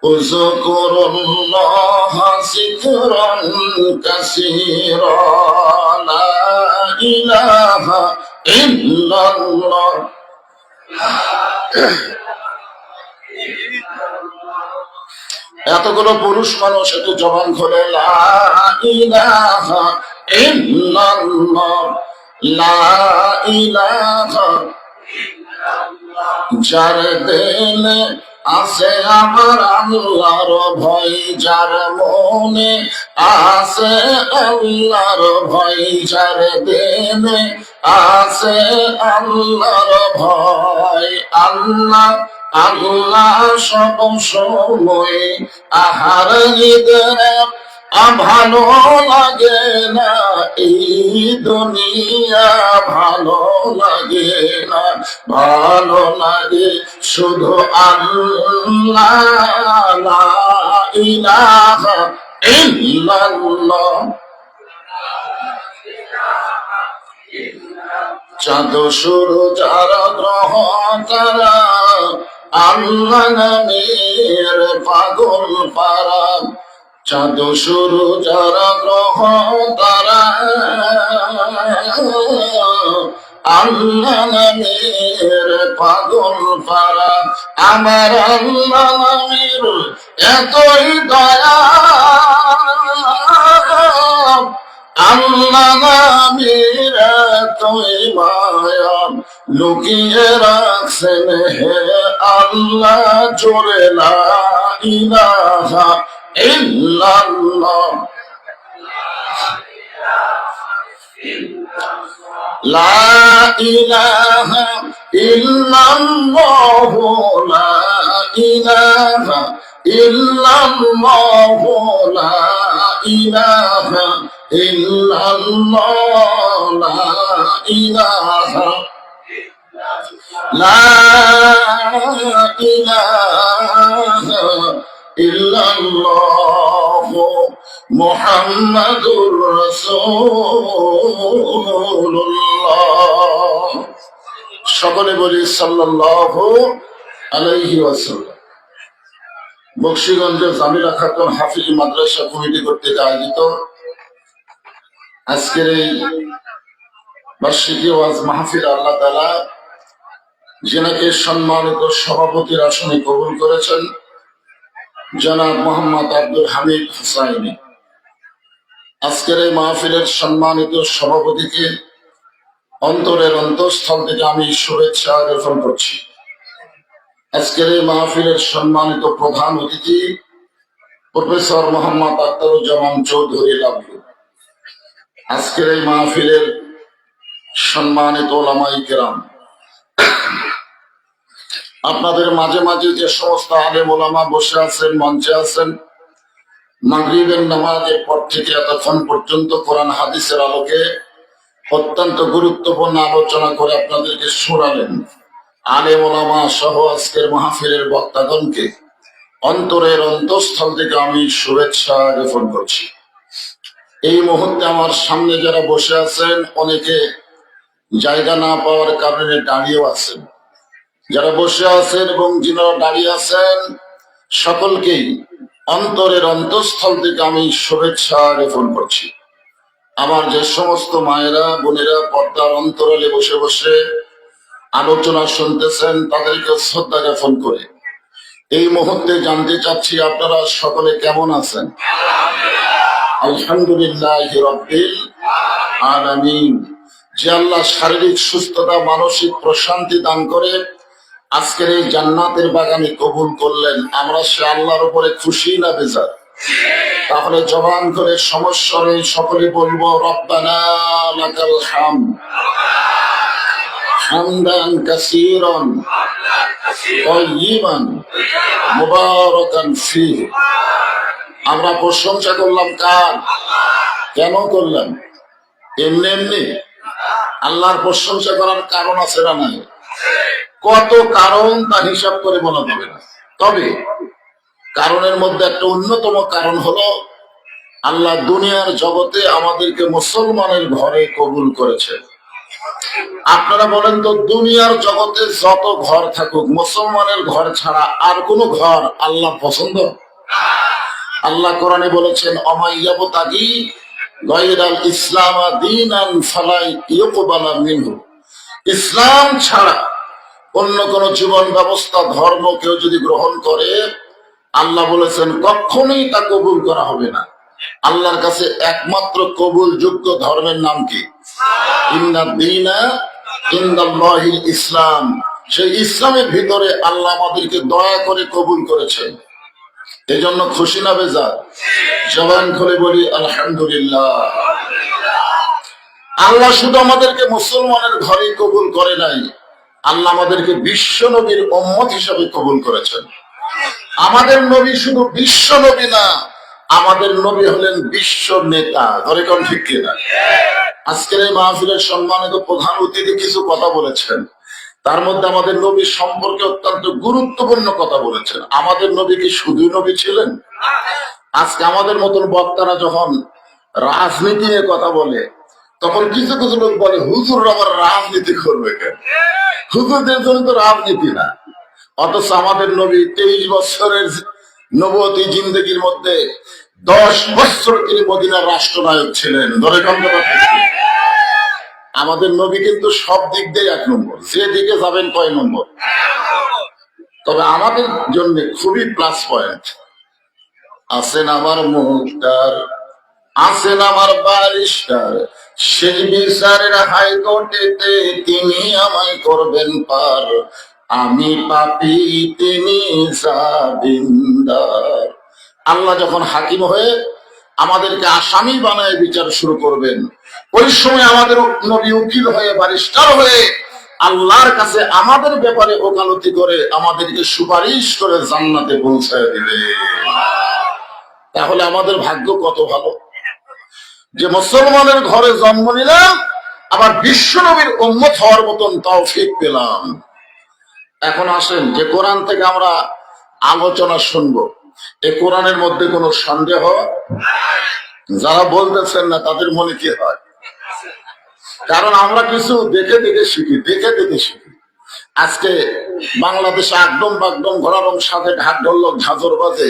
اذكروا الله ذكرا كثيرا لا إله إلا الله এতগুলো পুরুষ মানুষ একটু জবান খুলে লা ইলাহা ইল্লাল্লাহ লা ইলাহা যার দিলে আছে আমার আল্লাহর ভয়, যার মনে আছে আল্লাহর ভয়, যার দিলে আছে আল্লাহর ভয়। আল্লাহ আল্লাহ সব সময় আহার নিদের ভালো লাগে না, এই দুনিয়া ভালো লাগে না, ভালো লাগে শুধু আল্লাহ লা ইলাহা ইল্লাল্লাহ। চাঁদ সূর্য যারা গ্রহ তারা আল্লাহ নামের পাগল পারা, চাঁদ সূর্য যারা গ্রহ তারা আল্লাহ নামের পাগল পারা। আমার আল্লাহ নামের এতই দয়া, আল্লাহ নামের এতই মায়া, লুকিয়ে রাখছেন হে আল্লাহ জোরে লা ইলাহা ইল্লাল্লাহ লা ইলাহা ইল্লাল্লাহ লা ইলাহা ইল্লাল্লাহ লা ইলাহা ইল্লাল্লাহ লা ইলাহা লা ইলাহা ইল্লাল্লাহ মুহাম্মাদুর রাসূলুল্লাহ। সকলে বলি সাল্লাল্লাহু আলাইহি ওয়াসাল্লাম। বকশীগঞ্জের জামিলা খাতুন হাফিজ মাদ্রাসা কমিটি কর্তৃক আয়োজিত আজকের এই বার্ষিকী ওয়াজ মাহফিল আল্লাহ তাআলা যিনাকে সম্মানিত সভাপতির আসনে কবুল করেছেন, জনাব মোহাম্মদ আব্দুল হামিদ হুসাইনি। আজকের এই মাহফিলের সম্মানিত সভাপতিকে অন্তরের অন্তঃস্থল থেকে আমি শুভেচ্ছা জ্ঞাপন করছি। আজকের এই মাহফিলের সম্মানিত প্রধান অতিথি প্রফেসর মোহাম্মদ আখতারুজ্জামান চৌধুরী লাভলু। আজকের এই মাহফিলের সম্মানিত ওলামায়ে কেরাম, আপনাদের মাঝে মাঝে যে সমস্ত আলেম ওলামা বসে আছেন, মঞ্চে আছেন, মাগরিবের নামাজের পর থেকে এতক্ষণ পর্যন্ত কোরআন হাদিসের আলোকে অত্যন্ত গুরুত্বপূর্ণ আলোচনা করে আপনাদেরকে শোনালেন। আলেম ওলামা সহ আজকের মাহফিলের বক্তাগণকে অন্তরের অন্তঃস্থল থেকে আমি শুভেচ্ছা জ্ঞাপন করছি। এই মুহূর্তে আমার সামনে যারা বসে আছেন, অনেকে জায়গা না পাওয়ার কারণে দাঁড়িয়েও আছেন। যারা বসে আছেন এবং যিনারা দাঁড়িয়ে আছেন, সকলকেই অন্তরের অন্তঃস্থল থেকে আমি শুভেচ্ছা জ্ঞাপন করছি। আমার যে সমস্ত মায়েরা বোনেরা পর্দার অন্তরালে বসে বসে আলোচনা শুনতেছেন, তাদেরকে শ্রদ্ধা জ্ঞাপন করে এই মুহূর্তে জানতে চাচ্ছি আপনারা সকলে কেমন আছেন? আলহামদুলিল্লাহি রাব্বিল আলামিন। যে আল্লাহ শারীরিক সুস্থতা, মানসিক প্রশান্তি দান করে আজকের এই জান্নাতের বাগানে কবুল করলেন, আমরা সে আল্লাহর উপরে খুশি না বেজার? তাহলে জবান করে সমস্যারে সকলে বলবো রব্বানা লাকাল হামদ হামদান কাসীরান তাইয়িবান মুবারাকান ফীহি। আমরা প্রশংসা করলাম কার? কেন করলাম? এমনি এমনি? আল্লাহর প্রশংসা করার কারণ আছে না নাই? কত কারণ তা হিসাব করে বলা যাবে না। তবে কারণের মধ্যে একটা অন্যতম কারণ হলো আল্লাহ দুনিয়ার জগতে আমাদেরকে মুসলমানের ঘরে কবুল করেছে। আপনারা বলেন তো, দুনিয়ার জগতে যত ঘর থাকুক, মুসলমানের ঘর ছাড়া আর কোন ঘর আল্লাহ পছন্দ? আল্লাহ কোরআনে বলেছেন, অমাইয়াবতাগি গায়রাল ইসলাম দীনান ফালা ইউকবালা মিনহু। ইসলাম ছাড়া অন্য কোন জীবন ব্যবস্থা, ধর্ম কেউ যদি গ্রহণ করে, আল্লাহ বলেছেন কখনোই তা কবুল করা হবে না। আল্লাহর কাছে একমাত্র কবুল যোগ্য ধর্মের নাম কি? ইন্নাদ দীনা ইনদাল্লাহিল ইসলাম। সেই ইসলামের ভিতরে আল্লাহ আমাদেরকে দয়া করে কবুল করেছেন। এই জন্য খুশি না বেজার? জবান খুলে বলি আলহামদুলিল্লাহ। আল্লাহ শুধু আমাদেরকে মুসলমানের ঘরেই কবুল করে নাই, আল্লাহ আমাদেরকে বিশ্ব নবীর উম্মত হিসাবে কবুল করেছেন। আমাদের নবী শুধু বিশ্ব নবী না, আমাদের নবী হলেন বিশ্ব নেতা। ধরে কোন ঠিক কিনা? আজকের এই মাহফিলের সম্মানিত প্রধান অতিথি কিছু কথা বলেছেন, তার মধ্যে আমাদের নবী সম্পর্কে অত্যন্ত গুরুত্বপূর্ণ কথা বলেছেন। আমাদের নবী কি শুধুই নবী ছিলেন? আজকে আমাদের মতন বক্তারা যখন রাজনীতি নিয়ে কথা বলে, তখন কিছু কিছু লোক বলে হুজুর আবার রাজনীতি করবে কেন? হুজুরদের জন্য তো রাজনীতি না। অথচ আমাদের নবী 23 বছরের নবুয়তি জিন্দেগির মধ্যে 10 বছর তিনি মদিনার রাষ্ট্রনায়ক ছিলেন। ধরে আমাদের নবী কিন্তু সব দিক দিয়ে 1 নম্বর, যে দিকে যাবেন কয় নম্বর। তবে আমাদের জন্য খুবই প্লাস পয়েন্ট, আছেন আমার মুখতার, আছেন আমার বারিস্টার, সেই বিচারের হাইকোর্টেতে তিনি আমায় করবেন পার। আমি পাপী, তিনি জামিনদার। আল্লাহ যখন হাকিম হয়ে আমাদেরকে আসামি বানায় বিচার শুরু করবেন, ওই সময় আমাদের নবী উকিল হয়ে, বারিস্টার হয়ে আল্লাহর কাছে আমাদের ব্যাপারে ওকালতি করে আমাদেরকে সুপারিশ করে জান্নাতে পৌঁছায় দিবে। তাহলে আমাদের ভাগ্য কত ভালো যে মুসলমানের ঘরে জন্ম নিলাম, আবার বিশ্ব নবীর উম্মত হওয়ার মতন তৌফিক পেলাম। এখন আসেন যে কোরআন থেকে আমরা আলোচনা শুনবো, এই কোরআনের মধ্যে কোনো সন্দেহ? যারা বলতেছেন না তাদের মনে কি হয়? কারণ আমরা কিছু দেখে দেখে শিখি, দেখে দেখে শিখি। আজকে বাংলাদেশে একদম বাগদম ঘোরারং সাথে ঢাক ঢোলক ঝাঁঝর বাজে,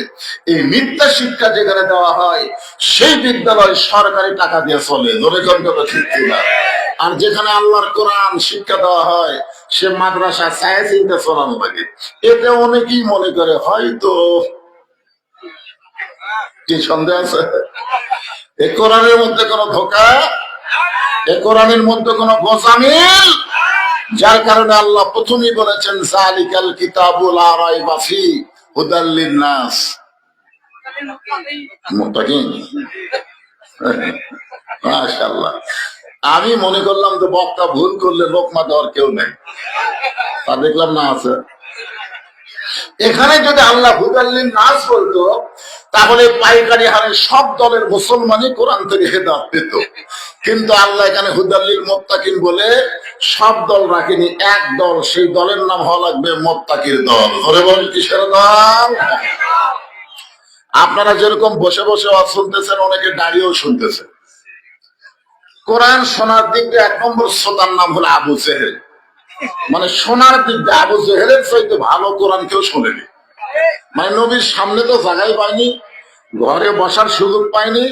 এই মিথ্যা শিক্ষা যেখানে দেওয়া হয়, সেই বিদ্যালয় সরকারি টাকা দিয়ে চলে। ধরে কথা ঠিক কিনা? আর যেখানে আল্লাহর কোরআন শিক্ষা দেওয়া হয়, সে মাদ্রাসা ছায়া চিন্তা চলানো লাগে। এতে অনেকেই মনে করে হয়তো, কি সন্দেহ আছে? এই কোরআনের মধ্যে কোনো ধোঁকা, এই কোরআনের মধ্যে কোনো গোজামিল, যার কারণে আল্লাহ প্রথমেই বলেছেন যালিকাল কিতাবুল লা রাইবা ফিহি হুদাল লিন-নাস। মুত্তাকিন। মাশাআল্লাহ। আমি মনে করলাম যে বক্তা ভুল করলে লোকমা দেওয়ার কেউ নেই, তা দেখলাম না আছে। এখানে যদি আল্লাহ হুদাল লিন-নাস বলতো, তাহলে পাইকারি হারে সব দলের মুসলমানই কোরআন থেকে হেদায়েত পেত। কিন্তু আল্লাহ এখানে হুদাল লিল মুত্তাকিন বলে সব দল রাখেনি, এক দল, সেই দলের নাম হওয়া লাগবে মুত্তাকির দল। ধরে বলেন কিসের দল? আপনারা যেরকম বসে বসে ওয়াজ শুনতেছেন, অনেকে দাঁড়িয়েও শুনতেছেন। কোরআন শোনার দিক দিয়ে 1 নম্বর শ্রোতার নাম হলো আবু জেহেল। মানে শোনার দিক দিয়ে আবু জেহেলের চাইতে ভালো কোরআন কেউ শোনেনি। মানে নবীর সামনে তো জায়গায় পায়নি, ঘরে বসার সুযোগ পায়নি,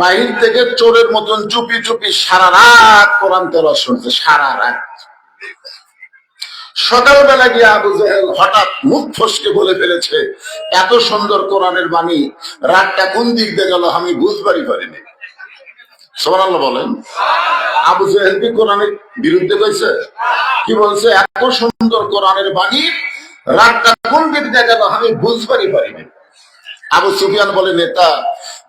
বাহির থেকে চোরের মতন চুপি চুপি সারা রাত কোরআন তেলাওয়াত শুনছে, সারা রাত। সকালবেলা গিয়ে আবু জেহেল হঠাৎ মুখ ফসকে বলে ফেলেছে, এত সুন্দর কোরআনের বাণী, রাতটা কোন দিক দিয়ে গেল আমি বুঝবারই পারিনি। সুবহানাল্লাহ বলেন। আবু জেহেল কি কোরআনের বিরুদ্ধে কইছে? কি বলছে? এত সুন্দর কোরআনের বাণী, রাতটা কোন দিক দিয়ে গেল আমি বুঝবারই পারিনি। আবু সুফিয়ান বলে, নেতা,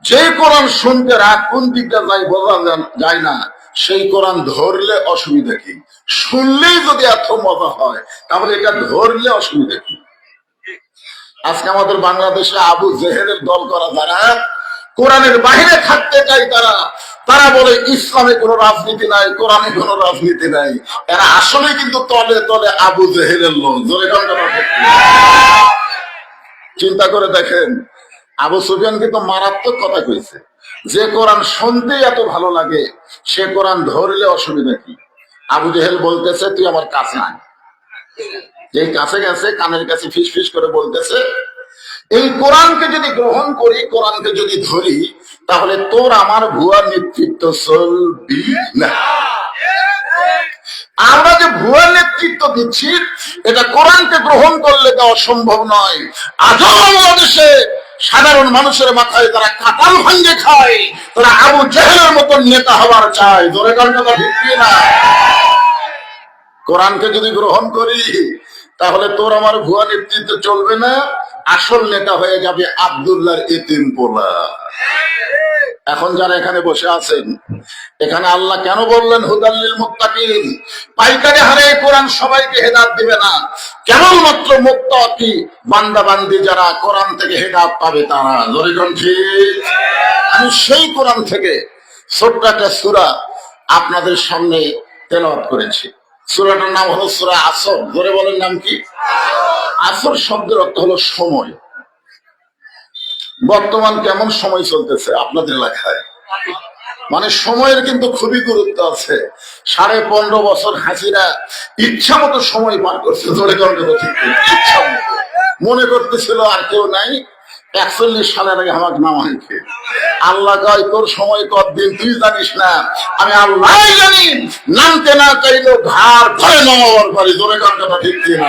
যে কোরআন শুনতে রাত কোন দিকটা যায় বোঝা যায় না, সেই কোরআন ধরলে অসুবিধা কি? শুনলেই যদি এত মজা হয়, তাহলে এটা ধরলে অসুবিধা কি? আজকে আমাদের বাংলাদেশে আবু জেহেলের দল করা যারা কোরআনের বাহিরে থাকতে চাই, তারা বলে ইসলামে কোনো রাজনীতি নাই, কোরআনে কোনো রাজনীতি নাই। এরা আসলে কিন্তু তলে তলে আবু জেহেলের লোক। চিন্তা করে দেখেন, আবু সুফিয়ান কিন্তু মারাত্মক কথা কইছে, যে কোরআন শুনতেই এত ভালো লাগে, সে কোরআন ধরলে অসুবিধা কি? আবু জেহেল বলতেছে তুই আমার কাছে আয়। যেই কাছে গেছে কানের কাছে ফিস ফিস করে বলতেছে এই কোরআনকে যদি গ্রহণ করি, কোরআনকে যদি ধরি, তাহলে তোর আমার ভুয়া নেতৃত্ব চলবি না। আমরা যে ভুয়া নেতৃত্ব দিচ্ছি এটা কোরআনকে গ্রহণ করলে দেওয়া সম্ভব নয়। আজও বাংলাদেশে সাধারণ মানুষের মাথায় তারা কাঁঠাল ভাঙ্গে খায়, তারা আবু জেহেলের মতন নেতা হবার চায়। ধরে কথা ঠিক না? কোরআনকে যদি গ্রহণ করি তাহলে তোর আমার ভুয়া নেতৃত্ব চলবে না, আসল নেতা হয়ে যাবে আব্দুল্লাহর এতিম পোলা। এখন যারা এখানে বসে আছেন, এখানে আল্লাহ কেন বললেন হুদাল্লিল মুত্তাকিন? পাইকারি হারে কোরআন সবাইকে হেদায়েত দিবে না, কেবলমাত্র মুত্তাকি বান্দা বান্দি যারা কোরআন থেকে হেদায়েত পাবে তারা। জোরে ঠিক। আমি সেই কোরআন থেকে ছোট্ট একটা সূরা আপনাদের সামনে তেলাওয়াত করেছি। সূরাটার নাম হলো সূরা আসর। ধরে বলেন নাম কি? আসর শব্দের অর্থ হলো সময়। বর্তমান কেমন সময় চলতেছে আপনাদের এলাকায়? মানে সময়ের কিন্তু খুবই গুরুত্ব আছে। 15.5 বছর হাসিনা ইচ্ছা মতো সময় পার করছে। ধরে ইচ্ছা মতো মনে করতেছিল আর কেউ নাই, 41 সালের আগে আমাকে নামাইছে। আল্লাহ কয় তোর সময় কতদিন তুই জানিস না, আমি আল্লাহ জানি। নামতে না চাইলেও ঘাড় ধরে নামাবার পারি। জোরে কথা ঠিক কিনা?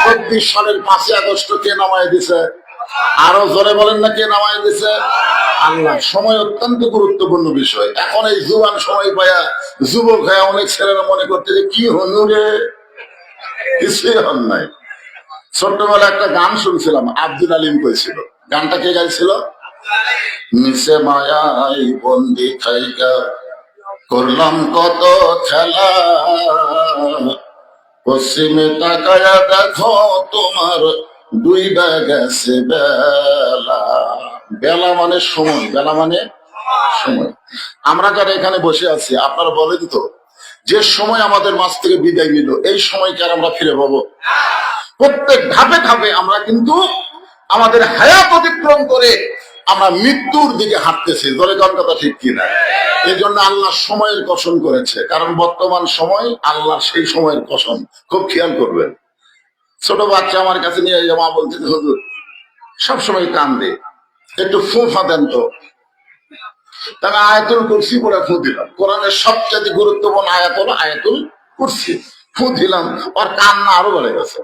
24 সালের 5 আগস্ট কে নামাই দিছে? আরো জোরে বলেন না কে নামাই দিছে? আল্লাহ। সময় অত্যন্ত গুরুত্বপূর্ণ বিষয়। এখন এই জুয়ান সময় পায়া যুবক হয়ে অনেক ছেলেরা মনে করতে যে কি হনুরে, কিছুই হন নাই। ছোট্টবেলা একটা গান শুনছিলাম, আব্দুল আলিম কইছিল। গানটা কে গাইছিল? নিচে মায়াই বন্দি খাইকা করলাম কত খেলা, পশ্চিমে তাকায়া দেখো তোমার ডুইবা গেছে বেলা। বেলা মানে সময়, বেলা মানে সময়। আমরা যারা এখানে বসে আছি আপনারা বলেন তো, যে সময় আমাদের মাঝ থেকে বিদায় নিল এই সময়কে আর আমরা ফিরে পাবো? প্রত্যেক ধাপে ধাপে আমরা কিন্তু আমাদের হায়াত অতিক্রম করে আমরা মৃত্যুর দিকে হাঁটতেছি। ধরে কথা ঠিক কিনা? এই জন্য আল্লাহ সময়ের কসম করেছে, কারণ বর্তমান সময় আল্লাহ সেই সময়ের কসম। খুব খেয়াল করবেন। ছোট বাচ্চা আমার কাছে নিয়ে মা বলছে হুজুর সবসময় কান্দে, একটু ফুঁফা দেন তো। তাকে আয়াতুল কুরসি পড়ে ফু দিলাম। কোরআনের সবচেয়ে গুরুত্বপূর্ণ আয়াত হলো আয়াতুল কুরসি। ফু দিলাম, ওর কান্না আরো বেড়ে গেছে।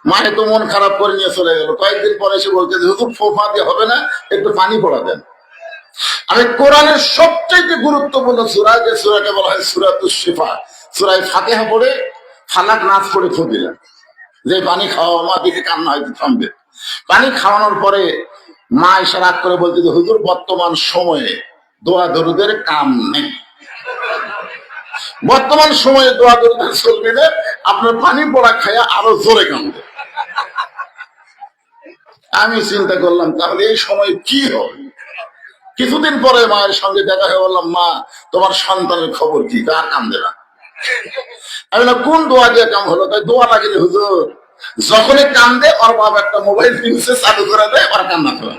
মায়ে তো মন খারাপ করে নিয়ে চলে গেল। কয়েকদিন পরে এসে বলতে হুজুর ফোফা দিয়ে হবে না, একটু পানি পড়া দেন। আমি কোরআনের সবচেয়ে গুরুত্বপূর্ণ সূরা, যে সূরাকে বলা হয় সূরাতুশ শিফা, সূরা ফাতিহা পড়ে ফালাক নাস পড়ে ফু দিলেন, যে পানি খাওয়া মা দিকে কান্না হয়তো থামবে। পানি খাওয়ানোর পরে মা এসে রাগ করে বলতে যে হুজুর বর্তমান সময়ে দোয়া দরুদের কাম নেই, বর্তমান সময়ে দোয়া দরুদের চলবে না, আপনার পানি পড়া খায়া আরো জোরে কান্দে। আমি চিন্তা করলাম তাহলে এই সময় কি হবে। কিছুদিন পরে মায়ের সঙ্গে দেখা হয়ে বললাম, মা তোমার সন্তানের খবর কি? কার কান্দে না? আমি না কোন দোয়া দিয়ে কাম হলো? তাই দোয়া লাগেনি হুজুর। যখনই কান্দে ওর বাপ একটা মোবাইল কিনছে, চালু করে দেয়, ওরা কান্না করে।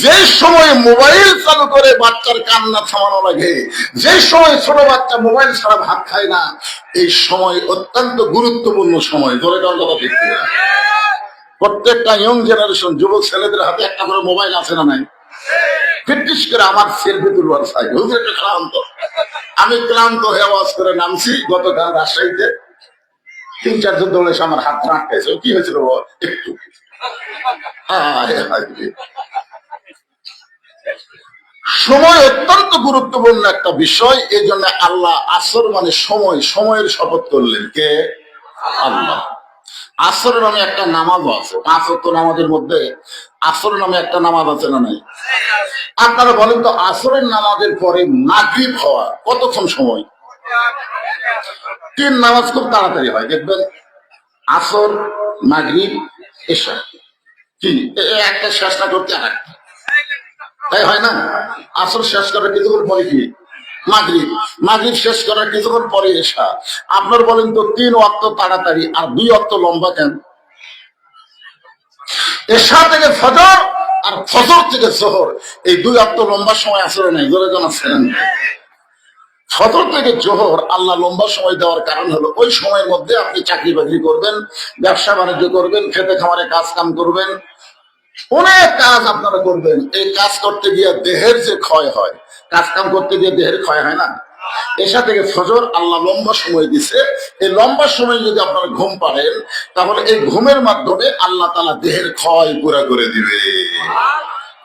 যে সময় মোবাইল চালু করে বাচ্চার কান্না থামানো লাগে, যে সময় ছোট বাচ্চা মোবাইল ছাড়া ভাত খায় না, এই সময় অত্যন্ত গুরুত্বপূর্ণ সময়। ধরে কথা ঠিক না? প্রত্যেকটা ইয়ং জেনারেশন যুবক ছেলেদের হাতে একটা করে মোবাইল আছে না নাই? ফিটিস করে আমার সেলফি তুলবার চাই। হুজুর একটা ক্লান্ত, আমি ক্লান্ত হয়ে আওয়াজ করে নামছি। গতকাল রাজশাহীতে 3-4 জন দৌড়ে আমার হাত আটকাইছে। কি হয়েছিল একটু? সময় অত্যন্ত গুরুত্বপূর্ণ একটা বিষয়। এই জন্য আল্লাহ আসর মানে সময়, সময়ের শপথ করলেন কে? আল্লাহ। আসর নামে একটা নামাজও আছে। 5 ওয়াক্ত নামাজের মধ্যে আসর নামে একটা নামাজ আছে না নাই? আপনারা বলেন তো, আসরের নামাজের পরে মাগরিব হওয়া কতক্ষণ সময়? 3 নামাজ খুব তাড়াতাড়ি হয় দেখবেন, আসর, মাগরিব, এশা। কি একটা শেষ না করতে আর একটা, তাই হয় না? আসর শেষ করার কিছুক্ষণ পরে কি মাগরিব, মাগরিব শেষ করার কিছুক্ষণ পরে এশা। আপনার বলেন তো 3 ওয়াক্ত তাড়াতাড়ি আর 2 ওয়াক্ত লম্বা কেন? এশা থেকে ফজর আর ফজর থেকে জোহর এই দুই অক্ত লম্বা সময় আসলে নাই, জোরে জন আছেন। ফজর থেকে জোহর আল্লাহ লম্বা সময় দেওয়ার কারণ হলো ওই সময়ের মধ্যে আপনি চাকরি বাকরি করবেন, ব্যবসা বাণিজ্য করবেন, খেতে খামারে কাজ কাম করবেন, অনেক কাজ আপনারা করবেন। এই কাজ করতে গিয়ে দেহের যে ক্ষয় হয়, কাজ কাম করতে গিয়ে দেহের ক্ষয় হয় না, এসা থেকে ফজর আল্লাহ লম্বা সময় দিছে। এই লম্বা সময় যদি আপনারা ঘুম পারেন, তাহলে এই ঘুমের মাধ্যমে আল্লাহ তাআলা দেহের ক্ষয় পুরা করে দিবে।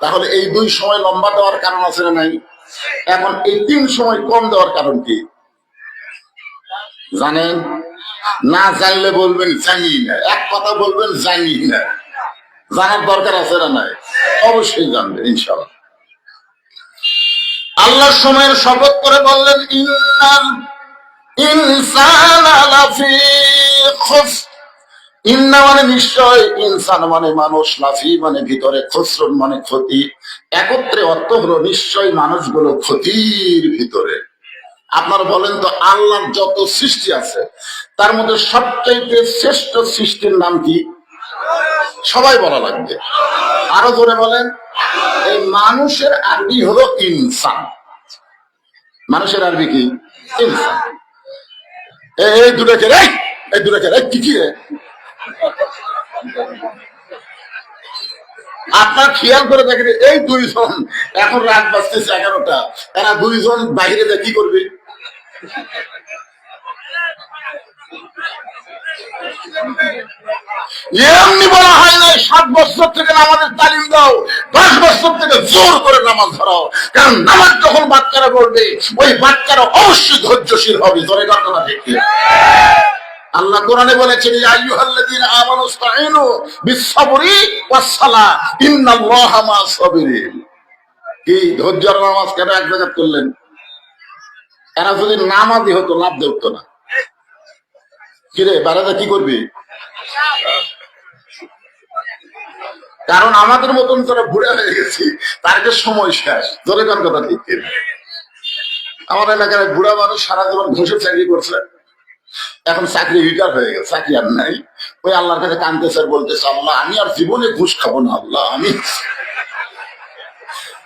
তাহলে এই দুই সময় লম্বা দেওয়ার কারণ আছে না নাই? এখন এই 3 সময় কম দেওয়ার কারণ কি জানেন? না জানলে বলবেন জানি না, এক কথা বলবেন জানি না। জানার দরকার আছে না নাই? অবশ্যই জানবেন ইনশাআল্লাহ। আল্লাহ সময়ের শপথ করে বললেন, ইন্নাল ইনসানা লাফি খুসর। ইন্না মানে নিশ্চয়, ইনসান মানে মানুষ, লাফি মানে ভিতরে, খুসরুন মানে ক্ষতি। একত্রে অর্থ হলো নিশ্চয় মানুষগুলো ক্ষতির ভিতরে। আপনারা বলেন তো, আল্লাহর যত সৃষ্টি আছে তার মধ্যে সবচাইতে শ্রেষ্ঠ সৃষ্টির নাম কি? সবাই বলা লাগবে, আরো জোরে বলেন। এই মানুষের আরবি হলো ইনসান। মানুষের আরবি কি? ইনসান। এই দুটাকে রে, এই দুটাকে রে, কি কি রে? আপনার খেয়াল করে দেখেন, এই দুইজন এখন রাত বাজতেছে 11টা, এরা দুইজন বাইরে যা কি করবে? এমনি বলা হয় না 7 বছর থেকে নামাজের তালিম দাও, 10 বছর থেকে জোর করে নামাজ ধরাও। কারণ নামাজ যখন বাচ্চারা পড়বে, ওই বাচ্চারা অবশ্যই ধৈর্যশীল হবে। জোরে কথা ঠিক। আল্লাহ কোরআনে বলেছেন, ইয়া আইয়ুহাল্লাযীনা আমানু ইসতাঈনু বিস-সাবরি ওয়াস-সালাহ ইন্নাল্লাহা মা'আস সাবিরিন। কি ধৈর্যের নামাজ কেন এক জায়গায় করলেন? এরা যদি নামাজি হতো লাভ দেখতো না। কিরে বারাদা কি করবি? কারণ আমাদের মতন যারা বুড়া হয়ে গেছি, তার যে সময় শেষ। ধরে কোন কথা ঠিক। আমার এলাকার বুড়া মানুষ সারা জীবন ঘুষে চাকরি করছে, এখন চাকরি রিটায়ার হয়ে গেছে, চাকরি আর নাই। ওই আল্লাহর কাছে কাঁদতেছে আর বলতেছে, আল্লাহ আমি আর জীবনে ঘুষ খাবো না, আল্লাহ আমি।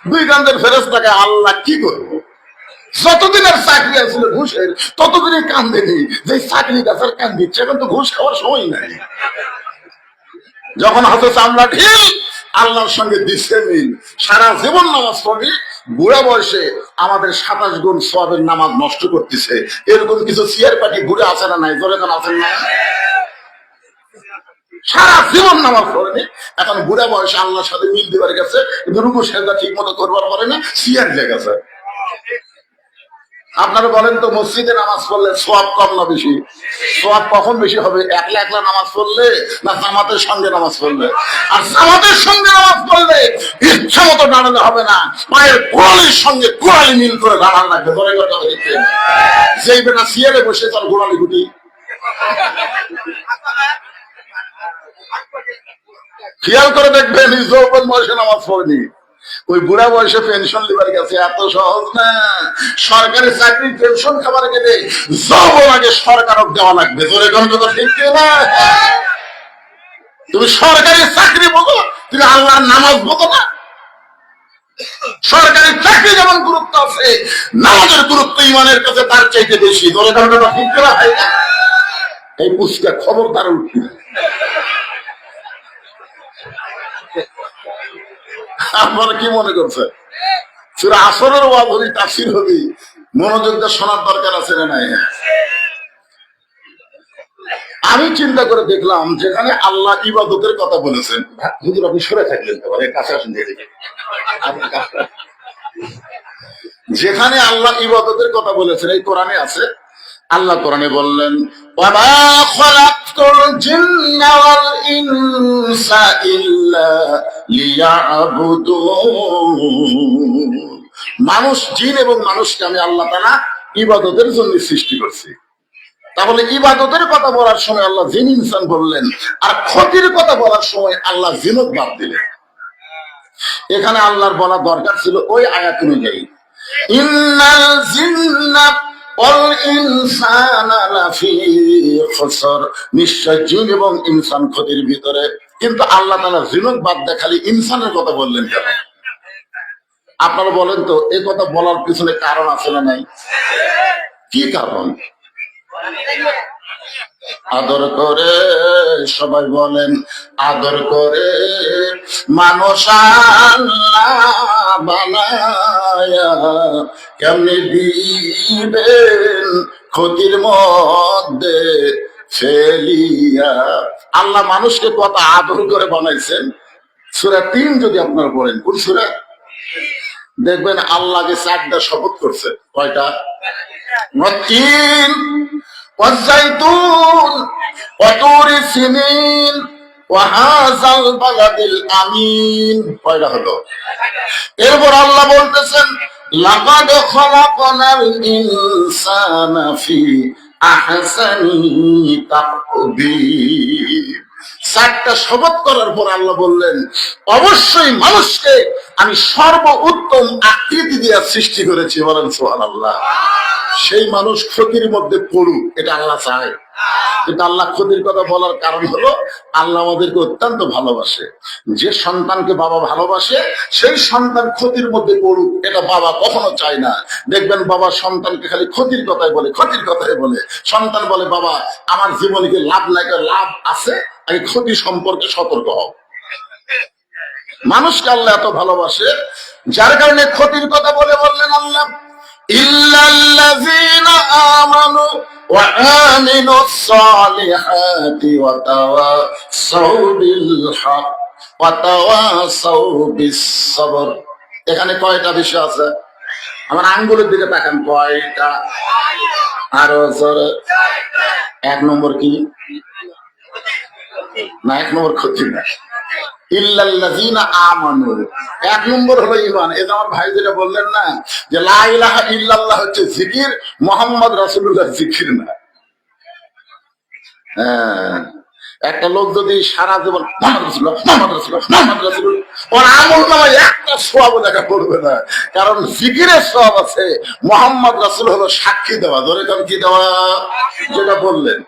দুই কান্দের ফেরেশতাকে আল্লাহ কি করবো? যতদিনের চাকরি আছিল ঘুষের, ততদিনই কান্দেনি। যে চাকরি গাছের কান দিচ্ছে, এখন তো ঘুষ খাওয়ার সময় নাই। যখন হাতে চামড়া ঢিল, আল্লাহর সঙ্গে দিচ্ছে মিল, সারা জীবন নামাজ পড়বি, বুড়া বয়সে আমাদের 27 গুণ সওয়াবের নামাজ নষ্ট করতেছে। এরকম কিছু সিয়ার পার্টি ঘুরে আছে না নাই? জোরে কেন আছেন না? সারা জীবন নামাজ পড়েনি, এখন বুড়া বয়সে আল্লাহর সাথে মিল দিবার গেছে, কিন্তু রুকু সেজদা ঠিক মতো করবার পারে না, সিয়ার লেগে গেছে। আপনারা বলেন তো, মসজিদে নামাজ পড়লে সওয়াব কম না বেশি? সওয়াব কখন বেশি হবে? একলা একলা নামাজ পড়লে না জামাতের সঙ্গে নামাজ পড়লে? আর জামাতের সঙ্গে নামাজ পড়লে ইচ্ছা মতো দাঁড়ানো হবে না, পায়ের গোড়ালির সঙ্গে গোড়ালি মিল করে দাঁড়ান লাগবে। ধরে কথা দেখতে, যেই বেটা সিয়ারে বসে তার গোড়ালি গুটি। খেয়াল করে দেখবেন, যৌবন বয়সে নামাজ পড়েনি, ওই বুড়া বয়সে পেনশন লিবার গেছে। এত সহজ না। সরকারি চাকরি পেনশন খাবার গেলে যৌবন আগে সরকারক দেওয়া লাগবে। জোরে কোন কথা ঠিক না? তুমি সরকারি চাকরি বোঝো, তুমি আল্লাহর নামাজ বোঝো না। সরকারি চাকরি যেমন গুরুত্ব আছে, নামাজের গুরুত্ব ইমানের কাছে তার চাইতে বেশি। জোরে কোন কথা ঠিক না? এই পুস্কা খবরদার উঠি। আপনারা কি মনে করছে সূরা আসরের ওয়াজ হলি, তাফসীর হলি, মনোযোগ দিয়ে শোনার দরকার আছে না নাই? আমি চিন্তা করে দেখলাম, যেখানে আল্লাহ ইবাদতের কথা বলেছেন, হুজুর আপনি সরে থাকলেন তো, কাছে আসেন। যেখানে আল্লাহ ইবাদতের কথা বলেছেন, এই কোরআনে আছে। আল্লাহ কোরআনে বললেন, ওয়ামা খালাকতুল জিন্না ওয়াল ইনসা ইল্লা লিয়াবুদুন। মানুষ, জিন এবং মানুষকে আমি আল্লাহ তাআলা ইবাদতের জন্য সৃষ্টি করছি। তাহলে ইবাদতের কথা বলার সময় আল্লাহ জিন ইনসান বললেন, আর ক্ষতির কথা বলার সময় আল্লাহ জিনত বাদ দিলেন। এখানে আল্লাহর বলা দরকার ছিল ওই আয়াত অনুযায়ী, ইন্নাল জিন্না ওয়াল ইনসানা লাফি খুসর। নিশ্চয় জিন এবং ইনসান ক্ষতির ভিতরে। কিন্তু আল্লাহ তাআলা জিনক বাদ দিয়ে খালি ইনসানের কথা বললেন কেন? আপনারা বলেন তো, এই কথা বলার পিছনে কারণ আছে না নাই? কি কারণ? আদর করে, সবাই বলেন, আদর করে মানুষ আল্লাহ বানায়া কেমনে দিবেন ক্ষতির মধ্যে ফেলিয়া। আল্লাহ মানুষকে কত আদর করে বানাইছেন। সূরা ৩ যদি আপনারা পড়েন, কোন সূরা? দেখবেন আল্লাহকে ৪টা শপথ করছে। কয়টা? তিন। والزيتون وطور سنين وهذا البلد الأمين। কয়টা হলো? এরপর আল্লাহ বলতেছেন লাকাদ খলাকনাল ইনসানা ফি আহসানি তাকবীর। ৪টা শপথ করার পর আল্লাহ বললেন অবশ্যই মানুষকে আমি সর্বোত্তম আকৃতি দিয়ে সৃষ্টি করেছি। বলেন সুবহানাল্লাহ। সেই মানুষ ক্ষতির মধ্যে পড়ুক, এটা আল্লাহ চায়। কিন্তু আল্লাহ ক্ষতির কথা বলার কারণ হলো আল্লাহ আমাদেরকে অত্যন্ত ভালোবাসে। যে সন্তানকে বাবা ভালোবাসে সেই সন্তান ক্ষতির মধ্যে পড়ুক, এটা বাবা কখনো চায় না। দেখবেন বাবা সন্তানকে খালি ক্ষতির কথাই বলে, ক্ষতির কথাই বলে। সন্তান বলে বাবা আমার জীবনে কি লাভ নাই? লাভ আছে, আমি ক্ষতি সম্পর্কে সতর্ক হও। মানুষকে আল্লাহ এত ভালোবাসে যার কারণে ক্ষতির কথা বলে বললেন আল্লাহ ইল্লাল্লাযীনা আমানু ওয়া আমিনুস সালিহাতি ওয়া তাওয়াসাউ বিল হক ওয়া তাওয়াসাউ বিস সবর। এখানে কয়টা বিষয় আছে? আমার আঙ্গুলের দিকে তাকান, কয়টা? আরো জোরে। ১ নম্বর কি না? ১ নম্বর ক্ষতি না। ইল্লাল্লাযীনা আমানু, ১ নম্বর হলো ঈমান। এই যে আমার ভাই যেটা বললেন না যে লা ইলাহা ইল্লাল্লাহ হচ্ছে জিকির, মুহাম্মদ রাসূলুল্লাহ জিকির না। হ্যাঁ, একটা লোক যদি সারা জীবন মুহাম্মদ রাসূলুল্লাহ মুহাম্মদ রাসূলুল্লাহ মুহাম্মদ রাসূলুল্লাহ, ওর আমলনামায় একটা সওয়াবও লেখা পড়বে না। কারণ জিকিরের সওয়াব আছে, মুহাম্মদ রাসূল হলো সাক্ষী দেওয়া। ধরে কারণ কি দেওয়া? যেটা বললেন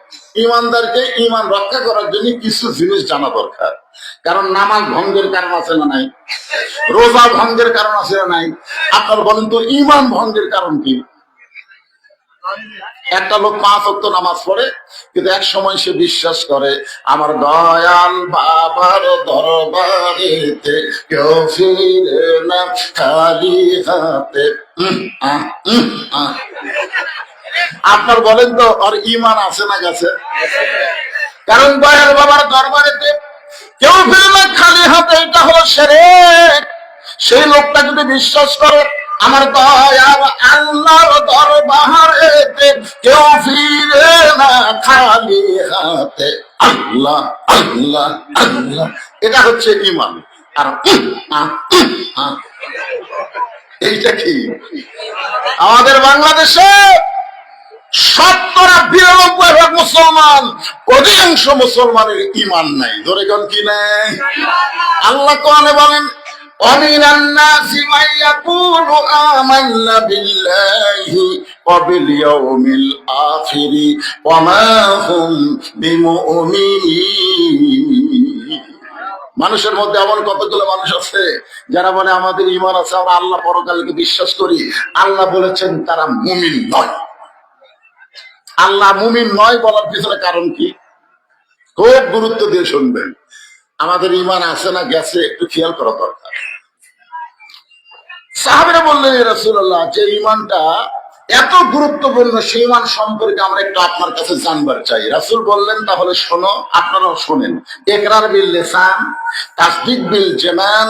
ঈমানদারকে ঈমান রক্ষা করার জন্য কিছু জিনিস জানা দরকার। কারণ নামাজ ভঙ্গের কারণ আছে না নাই? রোজা ভঙ্গের কারণ আছে না নাই? আপনার বলেন তো ঈমান ভঙ্গের কারণ কি? একটা লোক 5 ওয়াক্ত নামাজ পড়ে, কিন্তু এক সময় সে বিশ্বাস করে আমার দয়াল বাবার দরবারেতে কেউ ফিরে না খালি হাতে। আপনার বলেন তো আর ঈমান আছে না গেছে? কারণ দয়াল বাবার দরবারেতে কেউ ফিরে না খালি হাতে, এটা হলো শিরক। সেই লোকটা যদি বিশ্বাস করে আমার দয়াল আল্লাহর দরবারেতে কেউ ফিরে না খালি হাতে, আল্লাহ আল্লাহ আল্লাহ, এটা হচ্ছে ঈমান। আর এইটা কি? আমাদের বাংলাদেশে ৯৯% মুসলমান, অধিকাংশ মুসলমানের ঈমান নাই। ধরে কোন কি নাই? আল্লাহ কোরআনে বলেন ومن الناس من يقول آمنا بالله وباليوم الآخر وما هم بمؤمنين। মানুষের মধ্যে এমন কতগুলো মানুষ আছে যারা বলে আমাদের ঈমান আছে, আমরা আল্লাহ পরকালকে বিশ্বাস করি। আল্লাহ বলেছেন তারা মুমিন নয়। আল্লাহ মুমিন নয় বলার পিছনে কারণ কি? খুব গুরুত্ব দিয়ে শুনবেন। আমাদের ঈমান আছে না গেছে একটু খেয়াল করা দরকার। সাহাবীরা বললেন ইয়া রাসূলুল্লাহ, যে ঈমানটা এত গুরুত্বপূর্ণ সেই ঈমান সম্পর্কে আমরা একটু আপনার কাছে জানবার চাই। রাসূল বললেন তাহলে শোনো, আপনারাও শোনেন। ইকরার বিল লিসান, তাসদীক বিল জানান,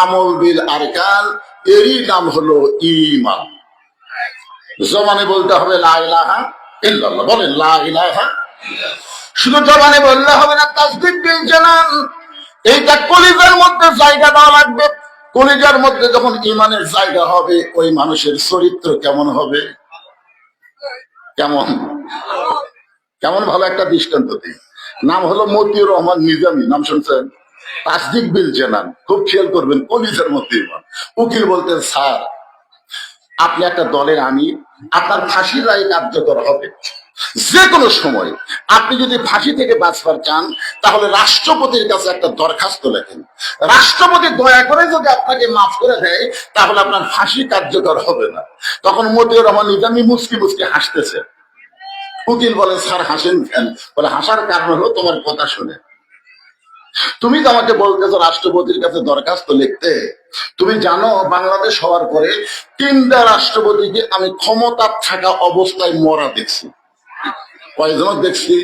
আমল বিল আরকান, এরই নাম হলো ঈমান। জবানে বলতে হবে লা ইলাহা ইল্লাল্লাহ। বলেন লা ইলাহা। শুধু জবানে বললে হবে না, তাসদীক বিল জানান, এইটা কলিজার মধ্যে জায়গা দেওয়া লাগবে। কলিজার মধ্যে যখন ঈমানের জায়গা হবে, ওই মানুষের চরিত্র কেমন হবে? কেমন কেমন ভালো একটা দৃষ্টান্ত দিই। নাম হলো মতিউর রহমান নিজামী, নাম শুনছেন? তাসদীক বিল জানান, খুব খেয়াল করবেন, কলিজার মধ্যে ঈমান। উকিল বলতেন স্যার আপনি একটা দলের আমির, আপনার ফাঁসির রায় কার্যকর হবে, যে কোনো সময় আপনি যদি ফাঁসি থেকে বাঁচবার চান তাহলে রাষ্ট্রপতির কাছে একটা দরখাস্ত লেখেন। রাষ্ট্রপতি দয়া করে যদি আপনাকে মাফ করে দেয় তাহলে আপনার ফাঁসি কার্যকর হবে না। তখন মতিউর রহমান নিজামী মুচকি মুচকি হাসতেছে। উকিল বলে, স্যার হাসেন কেন? বলে, হাসার কারণ হলো তোমার কথা শুনে। তুমি তো আমাকে বলতেছো রাষ্ট্রপতির কাছে দরখাস্ত লিখতে। তুমি জানো বাংলাদেশ হওয়ার পরে 3টা রাষ্ট্রপতিকে আমি ক্ষমতা থাকা অবস্থায় মরা দেখছি। কয়জন দেখছি?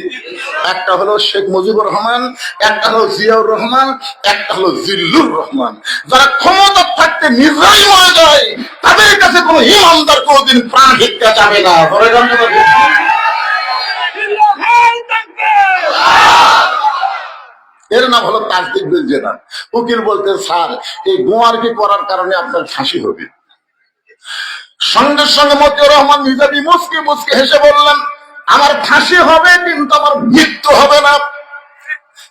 একটা হলো শেখ মুজিবুর রহমান, একটা হলো জিয়াউর রহমান, একটা হলো জিল্লুর রহমান। যারা ক্ষমতা থাকতে নিজেরাই মরে যায় তাদের কাছে কোনো ইমানদার কোনদিন প্রাণ ভিক্ষা যাবে না। এর নাম হলো তাসদিক বিল জেনান। উকিল বলতে, স্যার এই গোয়ারকি করার কারণে আপনার ফাঁসি হবে। সঙ্গে সঙ্গে মতিউর রহমান নিজামী মুচকি মুচকি হেসে বললেন, আমার ফাঁসি হবে কিন্তু আমার মৃত্যু হবে না।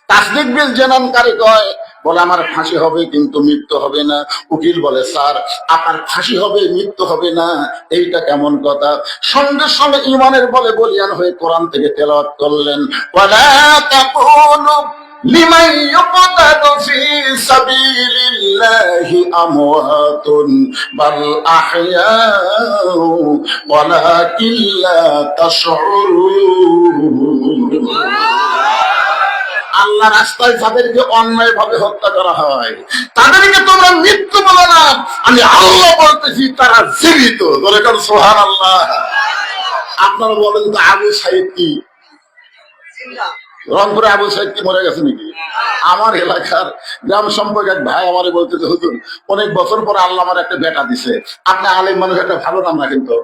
তাসদিক বিল জেনান কারে কয়? বলে, আমার ফাঁসি হবে কিন্তু মৃত্যু হবে না। উকিল বলে, স্যার আপনার ফাঁসি হবে মৃত্যু হবে না, এইটা কেমন কথা? সঙ্গে সঙ্গে ইমানের বলে বলিয়ান হয়ে কোরআন থেকে তেলাওয়াত করলেন, ওয়ালা তাকুলু লিমান ইউকতালু ফি সাবিলিল্লাহি আমওয়াতুন বাল আহইয়াউ ওয়ালাকিন লা তাশউরুন। আল্লাহ রাস্তায় যাদেরকে অন্যায় ভাবে হত্যা করা হয় তাদেরকে তোমরা মৃত্যু বলো না, আমি আল্লাহ বলতেছি তারা জীবিত। বলে কারণ সুবহানাল্লাহ। আপনারা বলেন তো আবু সাইদ কি রংপুরে আবু সাইদ কি মরে গেছে নাকি? আমার এলাকার গ্রাম সম্পর্কে এক ভাই আমারে বলতেছে, হুজুর অনেক বছর পরে আল্লাহ আমার একটা বেটা দিছে, আপনি আলেম মানুষ একটা ভালো নাম রাখেন তো।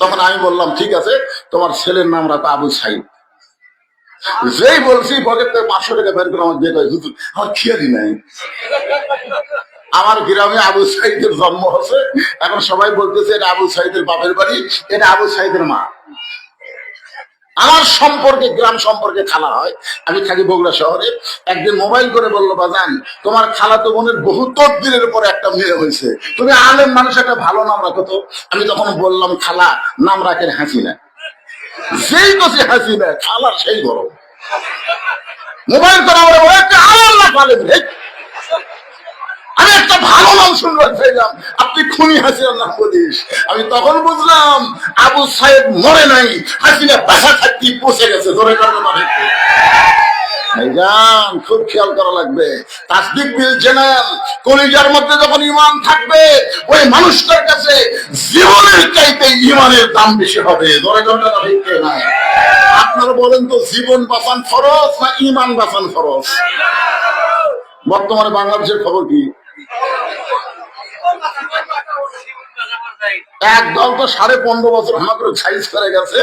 তখন আমি বললাম, ঠিক আছে তোমার ছেলের নাম রাখো আবু সাইদ। যেই বলছি পকেট থেকে 500 টাকা বের করে আমার দিয়ে কয়, হুজুর আমার খেয়ালই নাই। আমার গ্রামে আবু সাইদের জন্ম হচ্ছে, এখন সবাই বলতেছে এটা আবু সাইদের বাপের বাড়ি, এটা আবু সাইদের মা। আমার সম্পর্কে গ্রাম সম্পর্কে খালা হয়, আমি থাকি বগুড়া শহরে। একদিন মোবাইল করে বললো, বাজান তোমার খালাতো বোনের বহু তকদিরের উপরে একটা মেয়ে হয়েছে, তুমি আলেম মানুষ একটা ভালো নাম রাখো তো। আমি তখন বললাম, খালা নাম রাখেন হাসিনা। যেই কছি হাসিনা, খালা সেই গরম। মোবাইল করে আমরা বলে একটা আলেম না পালেন, আমি একটা ভালো নাম শুনলাম চাইলাম, আপনি খুনি হাসিনার নাম বলিস। আমি তখন বুঝলাম আবু সাইদ মরে নাই, হাসিনা বাসা থাকতে পচে গেছে। ধরে ভাইজান খুব খেয়াল করা লাগবে। তাসদিক বিল জেনান, কলিজার মধ্যে যখন ইমান থাকবে ওই মানুষটার কাছে জীবনের চাইতে ইমানের দাম বেশি হবে। ধরে না, আপনারা বলেন তো জীবন বাঁচান ফরজ না ইমান বাঁচান ফরজ? বর্তমানে বাংলাদেশের খবর কি? একদল তো 15.5 বছর আমাকে সাইজ করে গেছে,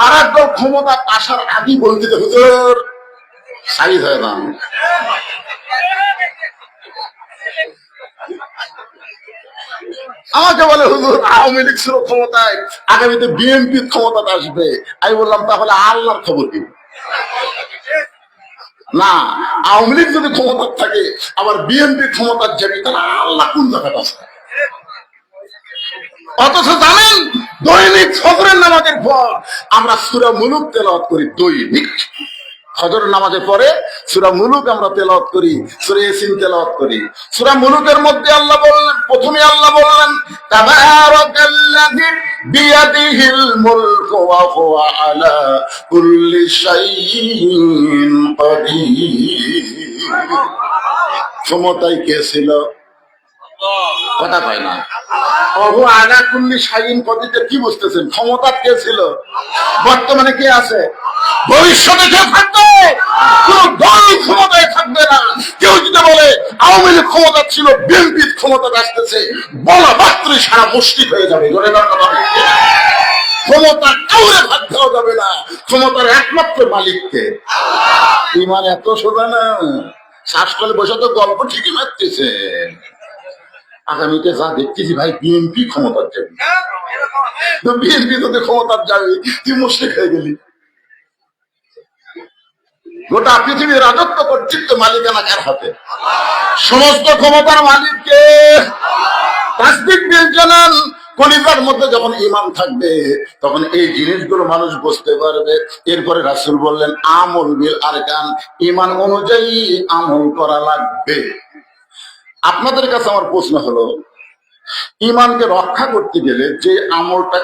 আর একদল ক্ষমতা আসার আগে বলতে হুজুর সাইজ হয়ে যান। আমাকে বলে, হুজুর আওয়ামী লীগ ছিল ক্ষমতায়, আগামীতে বিএনপি ক্ষমতাতে আসবে। আমি বললাম, তাহলে আল্লাহর খবর কি? না, আওয়ামী লীগ যদি ক্ষমতার থাকে আবার বিএনপি ক্ষমতার যাবে, তাহলে আল্লাহ কোন জায়গাটা আছে? অথচ জানেন দৈনিক ফজরের নামাজের পর আমরা সূরা মুলুক তেলাওয়াত করি। দৈনিক ফজরের নামাজের পরে সূরা মুলুক আমরা তেলাওয়াত করি, সূরা ইয়াসিন তেলাওয়াত করি। সূরা মুলুকের মধ্যে আল্লাহ বললেন, প্রথমে আল্লাহ বললেন, তাবারাকাল্লাযী বিয়াদিহিল মুলকু ওয়া হুয়া আলা কুল্লি শাইইন কাদির। ক্ষমতায় কে ছিল? কথা কয় না। ওহু আলা কুল্লি শাইইন কাদির কি বুঝতেছেন? ক্ষমতা কে ছিল? বর্তমানে কে আছে? ভবিষ্যতে কে থাকবে? কোন দল ক্ষমতায় থাকবে না। কেউ যদি বলে আওয়ামী লীগ ক্ষমতা ছিল, বিএনপি ক্ষমতা আসতেছে, বলা মাত্রই সারা মুশরিক হয়ে যাবে। ক্ষমতা কাউরে ভাগ দেওয়া যাবে না, ক্ষমতার একমাত্র মালিককে। ইমান এত সোজা না। শ্বাসকালে বসে তো গল্প ঠিকই মারতেছে। আগামীতে যা দেখতেছি ভাই, বিএনপি ক্ষমতার যাবে। বিএনপি যদি ক্ষমতার যাবে তুই মুশরিক হয়ে গেলি। গোটা পৃথিবীর রাজত্ব কর্তৃত্ব মালিকানা কার হাতে? সমস্ত ক্ষমতার মালিককে। তাসদিক বিল জেনান, কলিজার মধ্যে যখন ঈমান থাকবে তখন এই জিনিসগুলো মানুষ বুঝতে পারবে। এরপরে রাসূল বললেন আমল বিল আরকান, ঈমান অনুযায়ী আমল করা লাগবে। আপনাদের কাছে আমার প্রশ্ন হলো, ঈমানকে রক্ষা করতে গেলে যে আমলটা